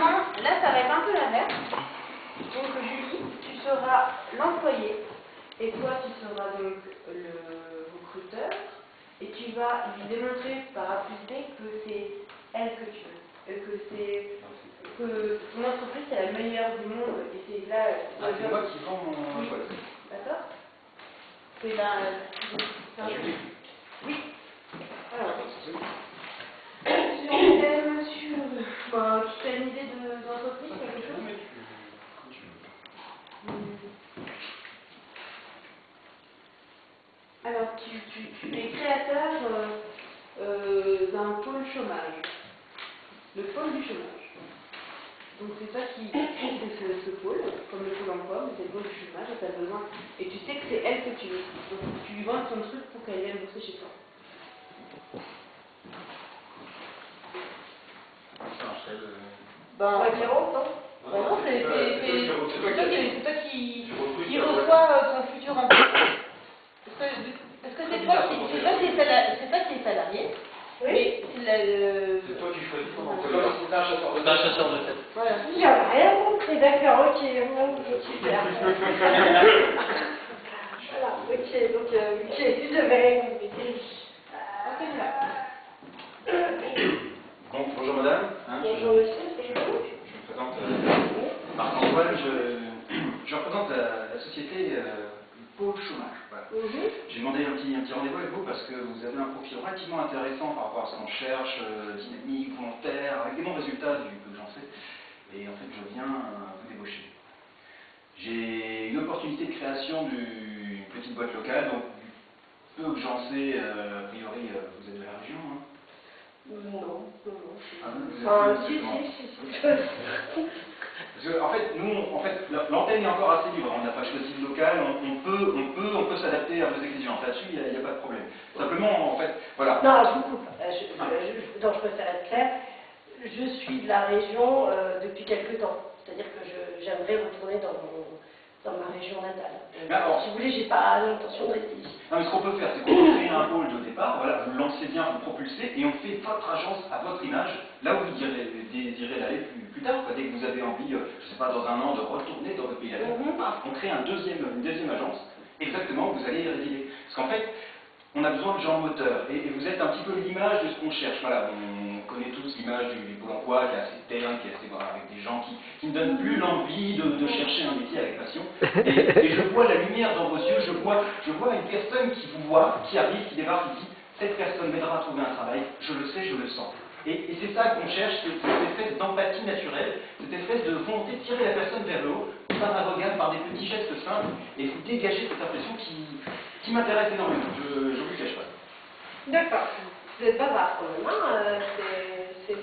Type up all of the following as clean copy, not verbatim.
maintenant, là, ça va être un peu l'inverse. Donc, Julie, tu seras l'employé. Et toi, tu seras donc le recruteur. Et tu vas lui démontrer par A plus B que c'est elle que tu veux. Et que ton entreprise, c'est la meilleure du monde. Et c'est là... c'est moi qui vends mon poste. D'accord. C'est là... Oui. Alors, sur le thème, tu as une idée d'entreprise, quelque chose? Alors, tu es créateur d'un pôle chômage, le pôle du chômage. Donc c'est toi qui crée ce pôle, comme le pôle emploi, mais c'est le pôle du chômage, et tu as besoin, et tu sais que c'est elle que tu veux. Donc tu lui vends ton truc pour qu'elle vienne bosser chez toi. Ben, Pierrot, non? Ben non, c'est toi qui reçois ton futur emploi. Est-ce que c'est toi qui es salarié? Oui. Mais c'est toi qui choisis ton employeur. C'est un chasseur de tête. Voilà. J'avais rien compris, d'accord, ok. Super. Voilà, ok, donc, ok, j'avais rien compris. Ok, là. Donc, bonjour madame. Bonjour monsieur, c'est vous? Je me présente Marc-Antoine, je représente la société Pôle Chômage. Voilà. J'ai demandé un petit rendez-vous avec vous parce que vous avez un profil relativement intéressant par rapport à ce qu'on cherche, dynamique, volontaire, avec des bons résultats du peu que j'en sais. Et en fait, je viens vous débaucher. J'ai une opportunité de création d'une petite boîte locale, donc du peu que j'en sais, a priori, vous êtes de la région, hein? Non. Si. Parce que, en fait, nous, l'antenne est encore assez libre. On n'a pas choisi le local. On peut s'adapter à vos exigences. Là-dessus, il n'y a pas de problème. Simplement, en fait, voilà. Non, je vous coupe. Je préfère être clair. Je suis de la région depuis quelque temps. C'est-à-dire que j'aimerais retourner dans ma région natale. Alors, si vous voulez, j'ai pas l'intention de rester ici. Non, mais ce qu'on peut faire, c'est qu'on peut créer un pôle de départ. Voilà, vous lancez bien, vous propulsez, et on fait votre agence à votre image, là où vous désirez aller plus tard. Dès que vous avez envie, je ne sais pas, dans un an, de retourner dans votre pays natal, on crée une deuxième agence, exactement, où vous allez y résider. Parce qu'en fait, on a besoin de gens moteurs, et vous êtes un petit peu l'image de ce qu'on cherche. Voilà, on connaît tous l'image du Pôle emploi, qui est assez terne, qui est assez avec des gens qui ne donnent plus l'envie de chercher un métier avec passion. Et je vois la lumière dans vos yeux, je vois une personne qui vous voit, qui arrive, qui débarque, qui dit « cette personne m'aidera à trouver un travail, je le sais, je le sens ». Et c'est ça qu'on cherche, cette espèce d'empathie naturelle, cette espèce de volonté de tirer la personne vers le haut, par un regard, par des petits gestes simples, et vous dégager cette impression qui m'intéresse énormément, je ne vous le cache pas. D'accord. Vous êtes bavard quand même, hein? Il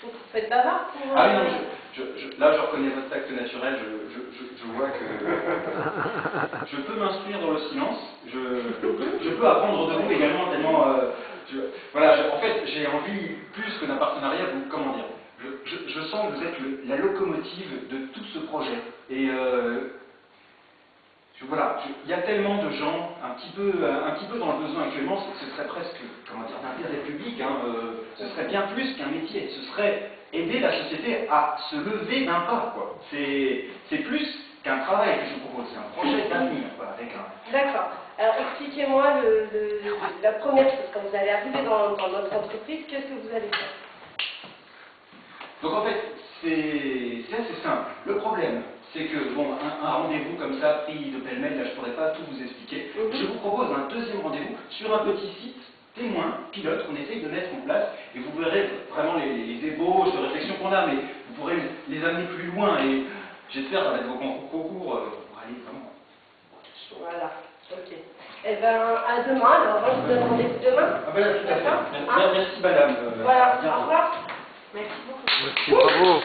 faut que vous faites bavard pour... Ah oui, non, là je reconnais votre tact naturel, je vois que je peux m'instruire dans le silence, je peux apprendre de vous également, tellement... voilà, en fait, j'ai envie, plus que d'un partenariat, comment dire, je sens que vous êtes la locomotive de tout ce projet. Et voilà, il y a tellement de gens un petit peu dans le besoin actuellement, ce serait presque, comment dire, d'intérêt public, hein, ce serait bien plus qu'un métier, ce serait aider la société à se lever d'un pas, quoi. C'est plus qu'un travail que je vous propose, c'est un projet d'avenir, quoi, avec un... D'accord. Alors expliquez-moi la première chose, quand vous allez arriver dans notre entreprise, qu'est-ce que vous allez faire? Donc en fait, c'est assez simple. Le problème, c'est que, bon, un rendez-vous comme ça, pris de pêle-mêle, là je ne pourrais pas tout vous expliquer. Je vous propose un deuxième rendez-vous sur un petit site témoin, pilote, qu'on essaye de mettre en place, et vous verrez vraiment les ébauches de réflexion qu'on a, mais vous pourrez les amener plus loin, et j'espère avec vos concours pour aller vraiment... Voilà, ok. Eh bien, à demain, alors moi je vous donne rendez-vous demain. Ah ben là, tout à fait. Merci madame. Voilà, au revoir. Merci beaucoup. Merci, bravo.